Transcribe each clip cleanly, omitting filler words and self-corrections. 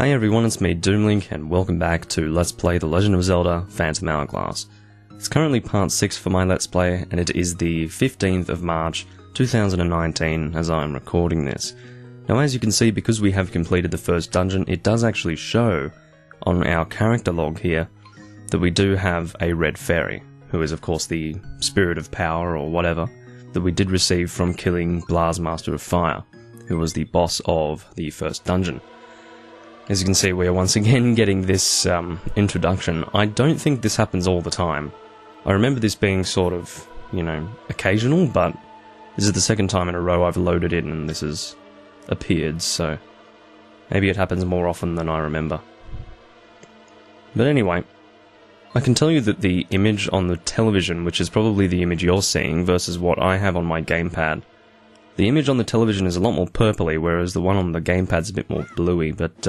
Hey everyone, it's me, Doomlink, and welcome back to Let's Play The Legend of Zelda, Phantom Hourglass. It's currently part 6 for my Let's Play, and it is the 15th of March, 2019, as I'm recording this. Now as you can see, because we have completed the first dungeon, it does actually show on our character log here that we do have a red fairy, who is of course the spirit of power or whatever, that we did receive from killing Blaz Master of Fire, who was the boss of the first dungeon. As you can see, we are once again getting this introduction. I don't think this happens all the time. I remember this being sort of, occasional, but this is the second time in a row I've loaded it and this has appeared, so maybe it happens more often than I remember. But anyway, I can tell you that the image on the television, which is probably the image you're seeing versus what I have on my gamepad, the image on the television is a lot more purpley, whereas the one on the gamepad's a bit more bluey, but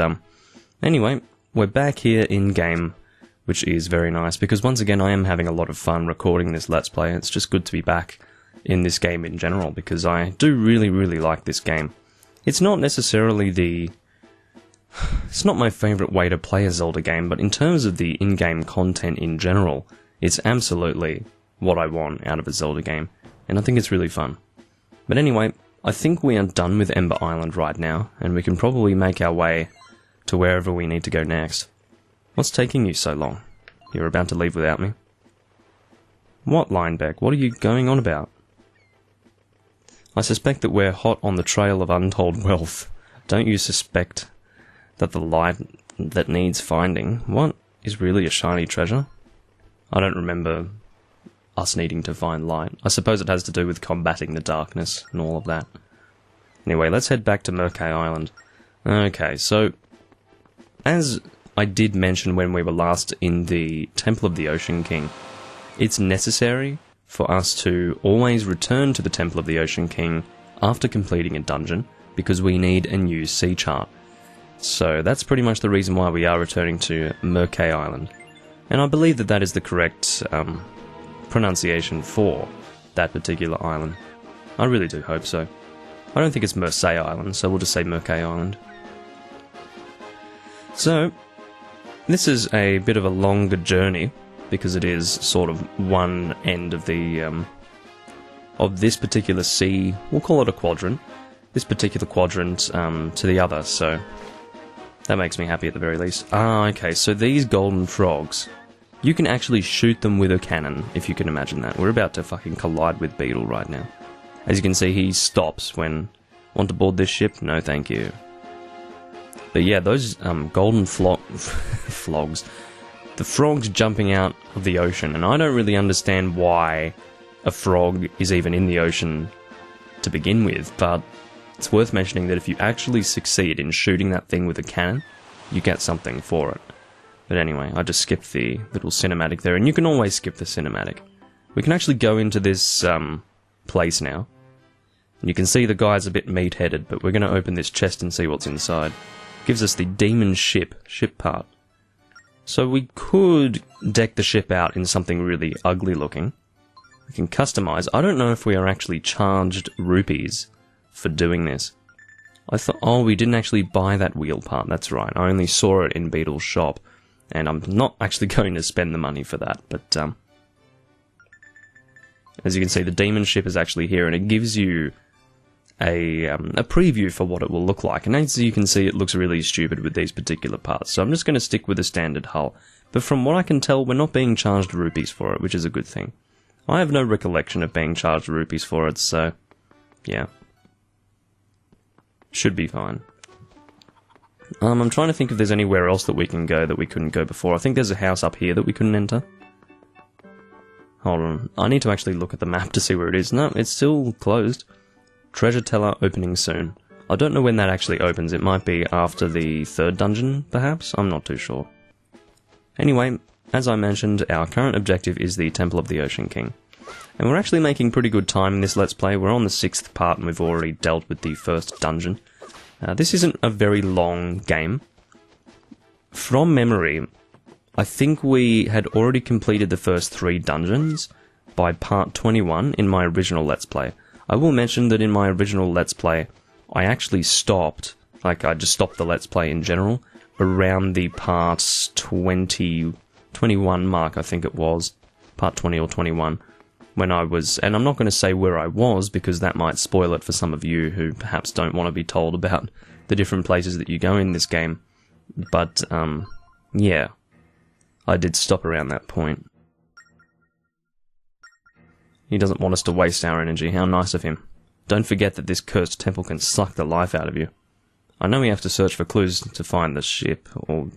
anyway, we're back here in-game, which is very nice, because once again I am having a lot of fun recording this Let's Play. It's just good to be back in this game in general, because I do really, really like this game. It's not necessarily it's not my favourite way to play a Zelda game, but in terms of the in-game content in general, it's absolutely what I want out of a Zelda game, and I think it's really fun. But anyway, I think we are done with Ember Island right now, and we can probably make our way to wherever we need to go next. What's taking you so long? You're about to leave without me? What, Linebeck? What are you going on about? I suspect that we're hot on the trail of untold wealth. Don't you suspect that the light that needs finding, what, is really a shiny treasure? I don't remember us needing to find light. I suppose it has to do with combating the darkness and all of that. Anyway, let's head back to Mercay Island. Okay, so as I did mention when we were last in the Temple of the Ocean King, it's necessary for us to always return to the Temple of the Ocean King after completing a dungeon, because we need a new sea chart. So that's pretty much the reason why we are returning to Mercay Island. And I believe that that is the correct pronunciation for that particular island. I really do hope so. I don't think it's Mercay Island, so we'll just say Mercay Island. So, this is a bit of a longer journey, because it is sort of one end of the of this particular sea, we'll call it a quadrant, this particular quadrant to the other, so that makes me happy at the very least. Okay, so these golden frogs, you can actually shoot them with a cannon, if you can imagine that. We're about to fucking collide with Beetle right now. As you can see, he stops when... Want to board this ship? No, thank you. But yeah, those golden flogs, the frogs jumping out of the ocean, and I don't really understand why a frog is even in the ocean to begin with, but it's worth mentioning that if you actually succeed in shooting that thing with a cannon, you get something for it. But anyway, I just skipped the little cinematic there, and you can always skip the cinematic. We can actually go into this place now. And you can see the guy's a bit meat-headed, but we're going to open this chest and see what's inside. Gives us the demon ship part. So we could deck the ship out in something really ugly looking. We can customize. I don't know if we are actually charged rupees for doing this. I thought, oh, we didn't actually buy that wheel part, that's right. I only saw it in Beetle's shop. And I'm not actually going to spend the money for that, but as you can see, the demon ship is actually here, and it gives you a preview for what it will look like. And as you can see, it looks really stupid with these particular parts, so I'm just going to stick with the standard hull. But from what I can tell, we're not being charged rupees for it, which is a good thing. I have no recollection of being charged rupees for it, so yeah. Should be fine. I'm trying to think if there's anywhere else that we can go that we couldn't go before. I think there's a house up here that we couldn't enter. Hold on. I need to actually look at the map to see where it is. No, it's still closed. Treasure Teller opening soon. I don't know when that actually opens. It might be after the third dungeon, perhaps? I'm not too sure. Anyway, as I mentioned, our current objective is the Temple of the Ocean King. And we're actually making pretty good time in this Let's Play. We're on the 6th part and we've already dealt with the first dungeon. This isn't a very long game. From memory, I think we had already completed the first 3 dungeons by part 21 in my original Let's Play. I will mention that in my original Let's Play, I actually stopped, like I just stopped the Let's Play in general, around the part 20, 21 mark, I think it was. Part 20 or 21. When I was, and I'm not going to say where I was because that might spoil it for some of you who perhaps don't want to be told about the different places that you go in this game. But, yeah. I did stop around that point. He doesn't want us to waste our energy. How nice of him. Don't forget that this cursed temple can suck the life out of you. I know we have to search for clues to find the ship, or...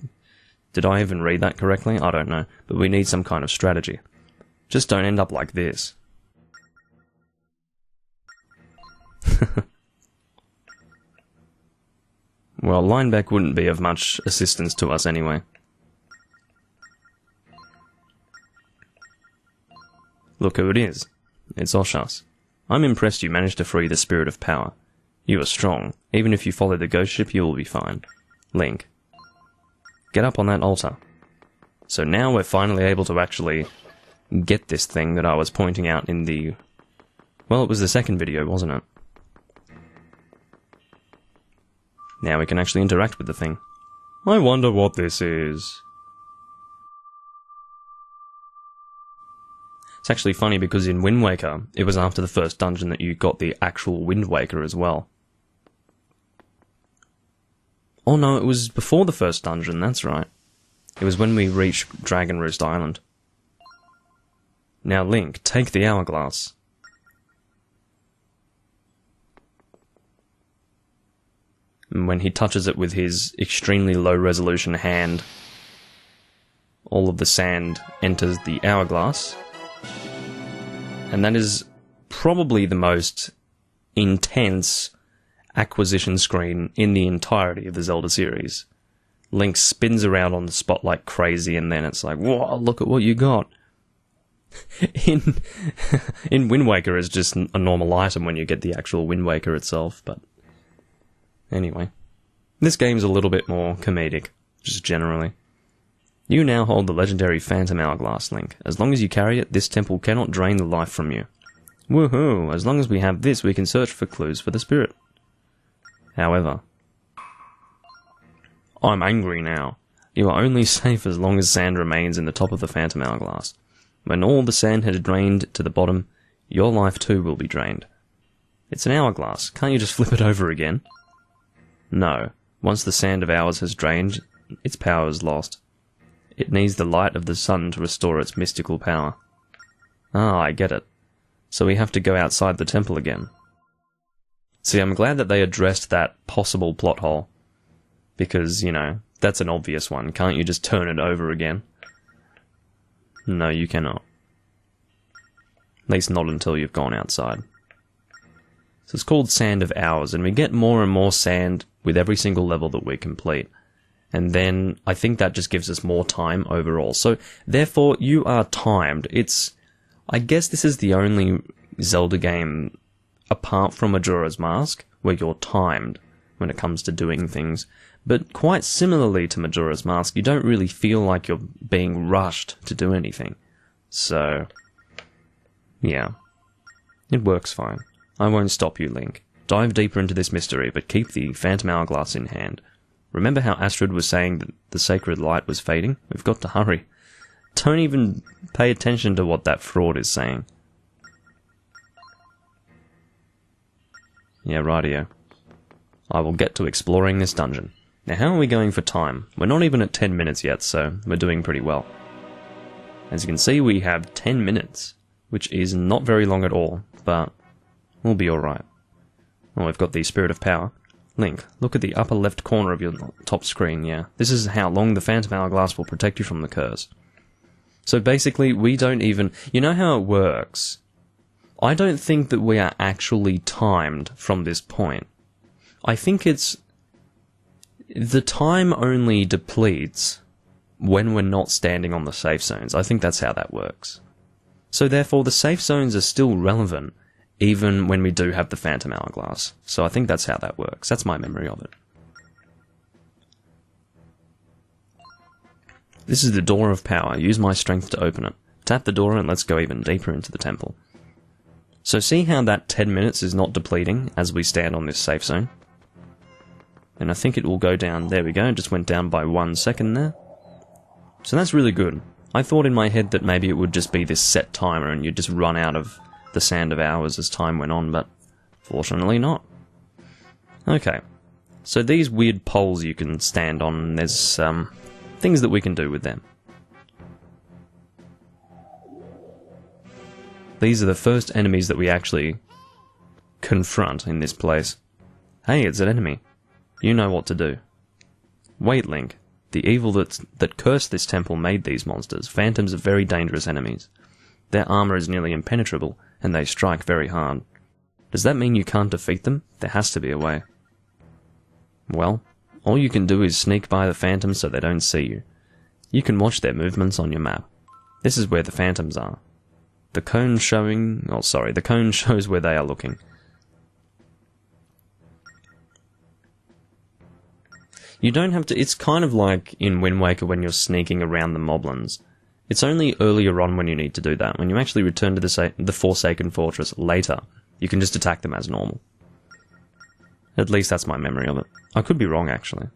Did I even read that correctly? I don't know. But we need some kind of strategy. Just don't end up like this. Well, Lineback wouldn't be of much assistance to us anyway. Look who it is. It's Oshas. I'm impressed you managed to free the Spirit of Power. You are strong. Even if you follow the ghost ship, you will be fine. Link. Get up on that altar. So now we're finally able to actually get this thing that I was pointing out in the... Well, it was the second video, wasn't it? Now we can actually interact with the thing. I wonder what this is. It's actually funny because in Wind Waker, it was after the first dungeon that you got the actual Wind Waker as well. Oh no, it was before the first dungeon, that's right. It was when we reached Dragon Roost Island. Now Link, take the hourglass. And when he touches it with his extremely low resolution hand, all of the sand enters the hourglass. And that is probably the most intense acquisition screen in the entirety of the Zelda series. Link spins around on the spot like crazy, and then it's like, whoa, look at what you got. In Wind Waker, it's just a normal item when you get the actual Wind Waker itself, but anyway. This game's a little bit more comedic, just generally. You now hold the legendary Phantom Hourglass, Link. As long as you carry it, this temple cannot drain the life from you. Woohoo! As long as we have this, we can search for clues for the spirit. However, I'm angry now. You are only safe as long as sand remains in the top of the Phantom Hourglass. When all the sand has drained to the bottom, your life too will be drained. It's an hourglass. Can't you just flip it over again? No. Once the sand of hours has drained, its power is lost. It needs the light of the sun to restore its mystical power. Ah, I get it. So we have to go outside the temple again. See, I'm glad that they addressed that possible plot hole. Because, you know, that's an obvious one. Can't you just turn it over again? No, you cannot. At least not until you've gone outside. So it's called Sand of Hours, and we get more and more sand with every single level that we complete. And then I think that just gives us more time overall. So therefore, you are timed. I guess this is the only Zelda game, apart from Majora's Mask, where you're timed when it comes to doing things. But quite similarly to Majora's Mask, you don't really feel like you're being rushed to do anything. So, yeah. It works fine. I won't stop you, Link. Dive deeper into this mystery, but keep the Phantom Hourglass in hand. Remember how Astrid was saying that the sacred light was fading? We've got to hurry. Don't even pay attention to what that fraud is saying. Yeah, rightio. I will get to exploring this dungeon. Now, how are we going for time? We're not even at 10 minutes yet, so we're doing pretty well. As you can see, we have 10 minutes, which is not very long at all, but we'll be alright. Oh, we've got the Spirit of Power. Link, look at the upper left corner of your top screen, yeah. This is how long the Phantom Hourglass will protect you from the curse. So basically, we don't even... You know how it works? I don't think that we are actually timed from this point. I think it's... The time only depletes when we're not standing on the safe zones. I think that's how that works. So therefore, the safe zones are still relevant, even when we do have the Phantom Hourglass. So I think that's how that works. That's my memory of it. This is the Door of Power. Use my strength to open it. Tap the door and let's go even deeper into the temple. So see how that 10 minutes is not depleting as we stand on this safe zone? And I think it will go down. There we go, it just went down by 1 second there. So that's really good. I thought in my head that maybe it would just be this set timer and you'd just run out of the Sand of Hours as time went on, but fortunately not. Okay, so these weird poles you can stand on, and there's things that we can do with them. These are the first enemies that we actually confront in this place. Hey, it's an enemy. You know what to do. Wait, Link. The evil that cursed this temple made these monsters. Phantoms are very dangerous enemies. Their armor is nearly impenetrable, and they strike very hard. Does that mean you can't defeat them? There has to be a way. Well, all you can do is sneak by the Phantoms so they don't see you. You can watch their movements on your map. This is where the Phantoms are. The cone showing... oh, sorry, the cone shows where they are looking. You don't have to... it's kind of like in Wind Waker when you're sneaking around the moblins. It's only earlier on when you need to do that. When you actually return to the Forsaken Fortress later, you can just attack them as normal. At least that's my memory of it. I could be wrong, actually.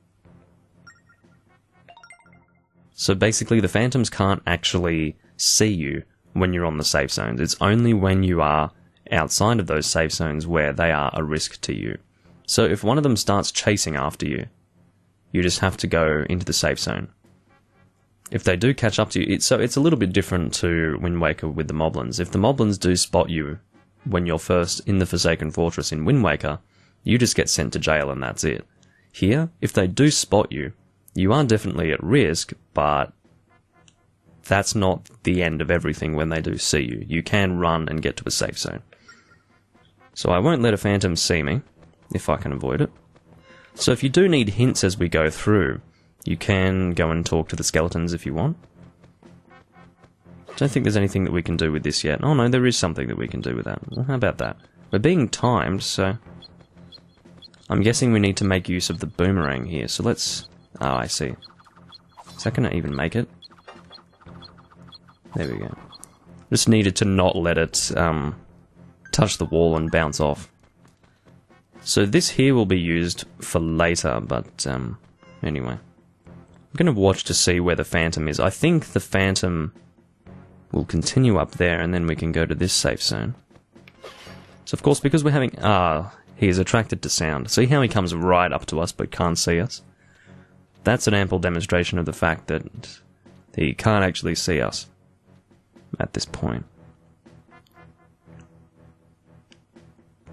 So basically, the Phantoms can't actually see you when you're on the safe zones. It's only when you are outside of those safe zones where they are a risk to you. So if one of them starts chasing after you, you just have to go into the safe zone. If they do catch up to you, it's a little bit different to Wind Waker with the Moblins. If the Moblins do spot you when you're first in the Forsaken Fortress in Wind Waker, you just get sent to jail and that's it. Here, if they do spot you, you are definitely at risk, but that's not the end of everything when they do see you. You can run and get to a safe zone. So I won't let a Phantom see me, if I can avoid it. So if you do need hints as we go through, you can go and talk to the skeletons if you want. Don't think there's anything that we can do with this yet. Oh no, there is something that we can do with that. Well, how about that? We're being timed, so... I'm guessing we need to make use of the boomerang here, so let's... oh, I see. Is that going to even make it? There we go. Just needed to not let it touch the wall and bounce off. So this here will be used for later, but anyway. I'm going to watch to see where the Phantom is. I think the Phantom will continue up there, and then we can go to this safe zone. So of course, because we're having... he is attracted to sound. See how he comes right up to us but can't see us? That's an ample demonstration of the fact that he can't actually see us at this point.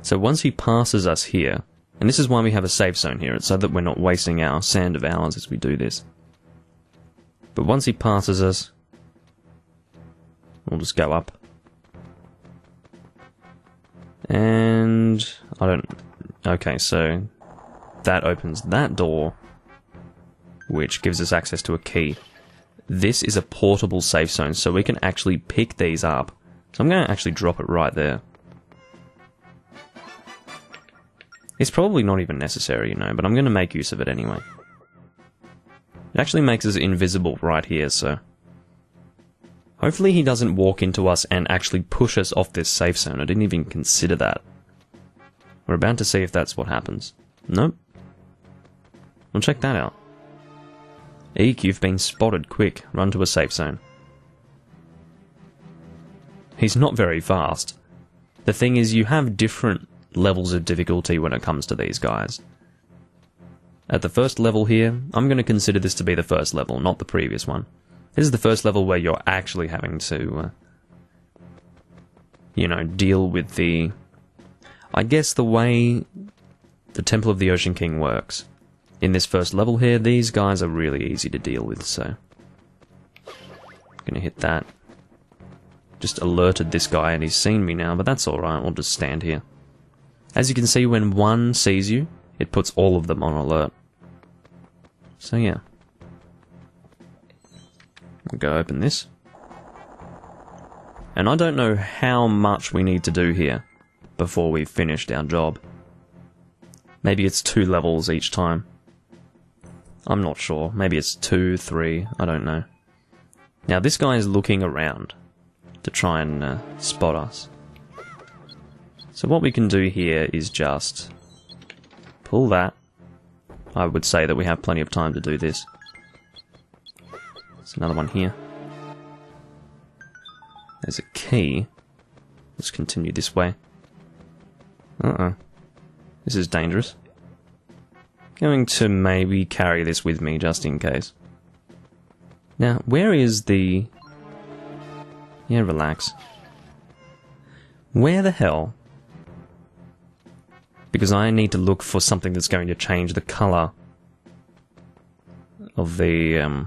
So once he passes us here, and this is why we have a safe zone here, it's so that we're not wasting our Sand of Hours as we do this. But once he passes us, we'll just go up. And... I don't... okay, so that opens that door, which gives us access to a key. This is a portable safe zone, so we can actually pick these up. So I'm going to actually drop it right there. It's probably not even necessary, you know, but I'm going to make use of it anyway. It actually makes us invisible right here, so... hopefully he doesn't walk into us and actually push us off this safe zone. I didn't even consider that. We're about to see if that's what happens. Nope. Well, check that out. Eek, you've been spotted. Quick, run to a safe zone. He's not very fast. The thing is, you have different levels of difficulty when it comes to these guys. At the first level here, I'm going to consider this to be the first level, not the previous one. This is the first level where you're actually having to, you know, deal with the... I guess the way the Temple of the Ocean King works. In this first level here, these guys are really easy to deal with, so... gonna hit that. Just alerted this guy and he's seen me now, but that's alright, we'll just stand here. As you can see, when one sees you, it puts all of them on alert. So yeah. We'll go open this. And I don't know how much we need to do here before we've finished our job. Maybe it's 2 levels each time. I'm not sure. Maybe it's 2, 3, I don't know. Now this guy is looking around to try and spot us. So what we can do here is just pull that, I would say that we have plenty of time to do this. There's another one here. There's a key. Let's continue this way. Uh-oh. This is dangerous. Going to maybe carry this with me just in case. Now, where is the... Yeah, relax. Where the hell? Because I need to look for something that's going to change the colour of the,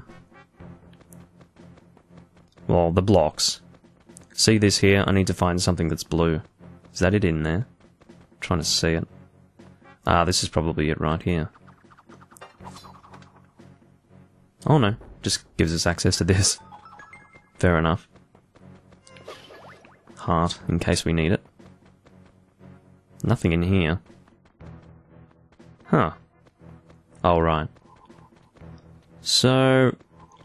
well, the blocks. See this here? I need to find something that's blue. Is that it in there? I'm trying to see it. Ah, this is probably it right here. Oh no, just gives us access to this. Fair enough. Heart, in case we need it. Nothing in here. Huh. Oh, right. So,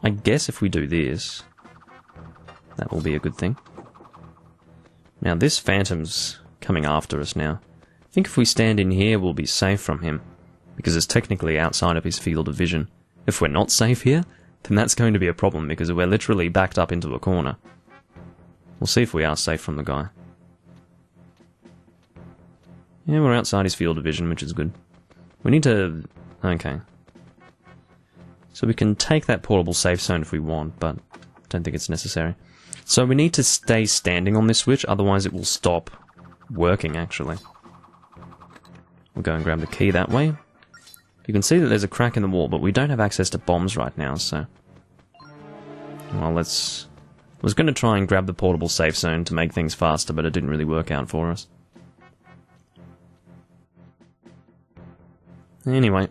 I guess if we do this, that will be a good thing. Now, this phantom's coming after us now. I think if we stand in here, we'll be safe from him, because it's technically outside of his field of vision. If we're not safe here, then that's going to be a problem, because we're literally backed up into a corner. We'll see if we are safe from the guy. Yeah, we're outside his field of vision, which is good. We need to... Okay. So we can take that portable safe zone if we want, but I don't think it's necessary. So we need to stay standing on this switch, otherwise it will stop working, actually. We'll go and grab the key that way. You can see that there's a crack in the wall, but we don't have access to bombs right now, so... Well, let's... I was going to try and grab the portable safe zone to make things faster, but it didn't really work out for us. Anyway.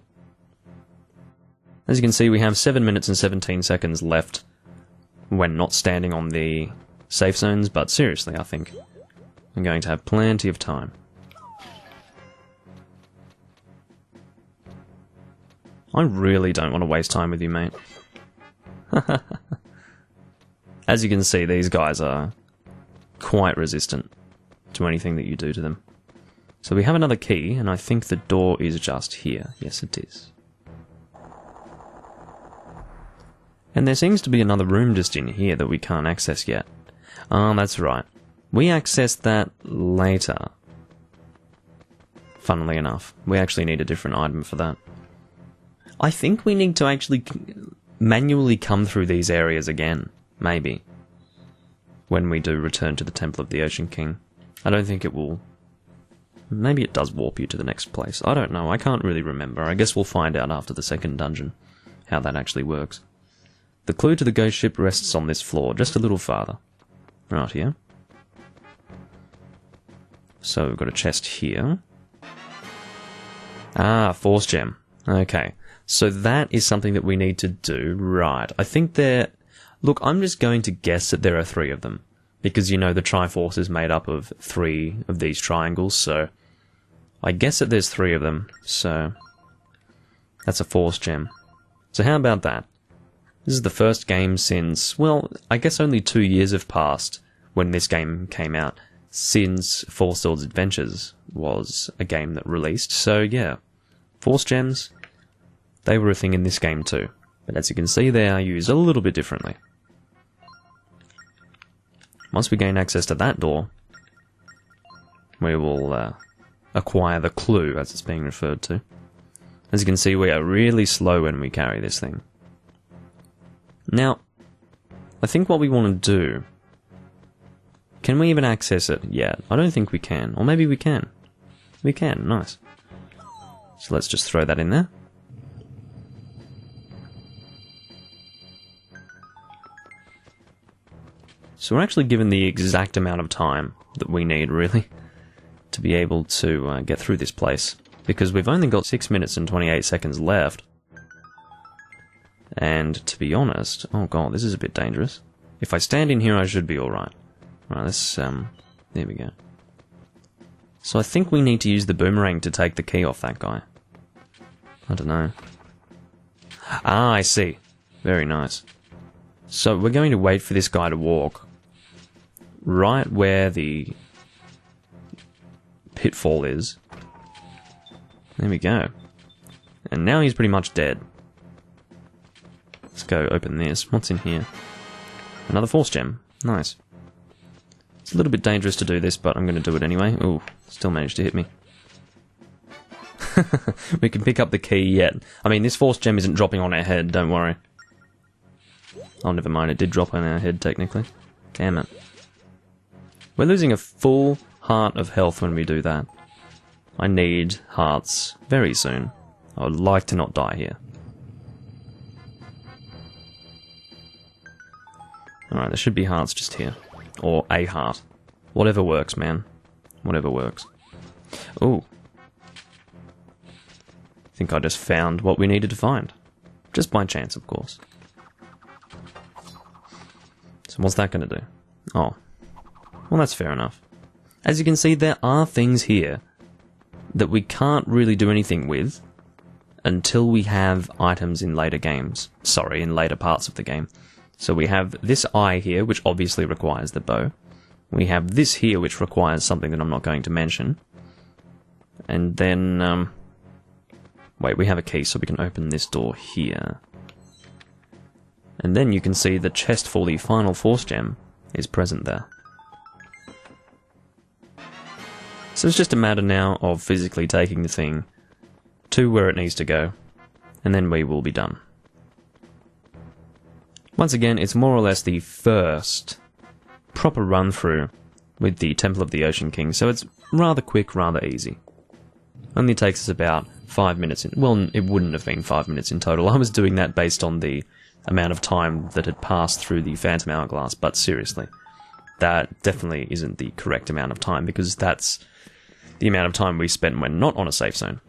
As you can see, we have 7 minutes and 17 seconds left when not standing on the safe zones, but seriously, I think I'm going to have plenty of time. I really don't want to waste time with you, mate. As you can see, these guys are quite resistant to anything that you do to them. So we have another key, and I think the door is just here. Yes, it is. And there seems to be another room just in here that we can't access yet. Ah, that's right. We accessed that later. Funnily enough, we actually need a different item for that. I think we need to actually manually come through these areas again, maybe, when we do return to the Temple of the Ocean King. I don't think it will... Maybe it does warp you to the next place. I don't know, I can't really remember. I guess we'll find out after the second dungeon how that actually works. The clue to the ghost ship rests on this floor, just a little farther. Right here. So we've got a chest here. Ah, Force Gem. Okay. So that is something that we need to do. Right. I think there... Look, I'm just going to guess that there are 3 of them. Because, you know, the Triforce is made up of 3 of these triangles, so... I guess that there's 3 of them, so... That's a Force Gem. So how about that? This is the first game since... Well, I guess only 2 years have passed when this game came out, since Four Swords Adventures was a game that released, so yeah. Force Gems... They were a thing in this game too, but as you can see they are used a little bit differently. Once we gain access to that door, we will acquire the clue, as it's being referred to. As you can see, we are really slow when we carry this thing. Now, I think what we want to do... Can we even access it yet? I don't think we can. Or maybe we can. We can, nice. So let's just throw that in there. So we're actually given the exact amount of time that we need, really, to be able to get through this place. Because we've only got 6 minutes and 28 seconds left. And to be honest... Oh god, this is a bit dangerous. If I stand in here, I should be alright. Right, let's... there we go. So I think we need to use the boomerang to take the key off that guy. I don't know. Ah, I see. Very nice. So we're going to wait for this guy to walk right where the pitfall is. There we go. And now he's pretty much dead. Let's go open this. What's in here? Another force gem. Nice. It's a little bit dangerous to do this, but I'm going to do it anyway. Ooh, still managed to hit me. We can pick up the key yet. I mean, this force gem isn't dropping on our head, don't worry. Oh, never mind, it did drop on our head, technically. Damn it. We're losing a full heart of health when we do that. I need hearts very soon. I would like to not die here. Alright, there should be hearts just here. Or a heart. Whatever works, man. Whatever works. Ooh. I think I just found what we needed to find. Just by chance, of course. So what's that going to do? Oh. Well, that's fair enough. As you can see, there are things here that we can't really do anything with until we have items in later games. Sorry, in later parts of the game. So we have this eye here, which obviously requires the bow. We have this here, which requires something that I'm not going to mention. And then, wait, we have a key, so we can open this door here. And then you can see the chest for the final force gem is present there. So it's just a matter now of physically taking the thing to where it needs to go, and then we will be done. Once again, it's more or less the first proper run-through with the Temple of the Ocean King, so it's rather quick, rather easy. Only takes us about 5 minutes. Well, it wouldn't have been 5 minutes in total. I was doing that based on the amount of time that had passed through the Phantom Hourglass, but seriously, that definitely isn't the correct amount of time, because that's the amount of time we spent when not on a safe zone.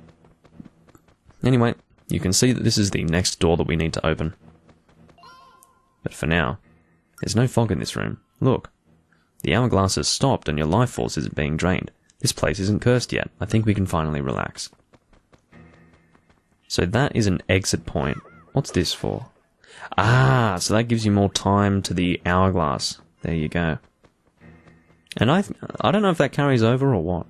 Anyway, you can see that this is the next door that we need to open. But for now, there's no fog in this room. Look, the hourglass has stopped and your life force isn't being drained. This place isn't cursed yet. I think we can finally relax. So that is an exit point. What's this for? Ah, so that gives you more time to the hourglass. There you go. And I don't know if that carries over or what.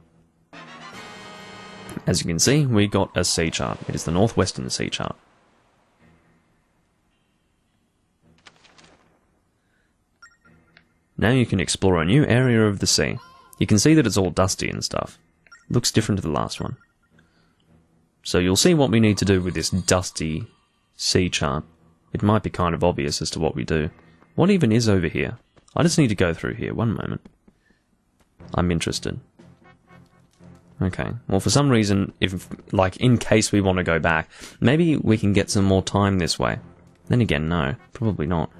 As you can see, we got a sea chart. It is the northwestern sea chart. Now you can explore a new area of the sea. You can see that it's all dusty and stuff. Looks different to the last one. So you'll see what we need to do with this dusty sea chart. It might be kind of obvious as to what we do. What even is over here? I just need to go through here. One moment. I'm interested. Okay. Well, for some reason, in case we want to go back, maybe we can get some more time this way. Then again, no. Probably not.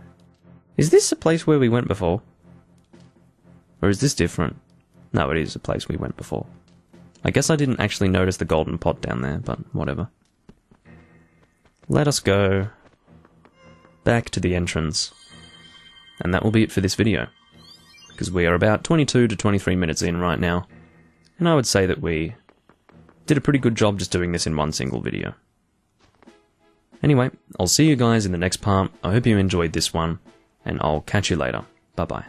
Is this a place where we went before? Or is this different? No, it is a place we went before. I guess I didn't actually notice the golden pot down there, but whatever. Let us go back to the entrance. And that will be it for this video. Because we are about 22 to 23 minutes in right now. And I would say that we did a pretty good job just doing this in one single video. Anyway, I'll see you guys in the next part. I hope you enjoyed this one, and I'll catch you later. Bye bye.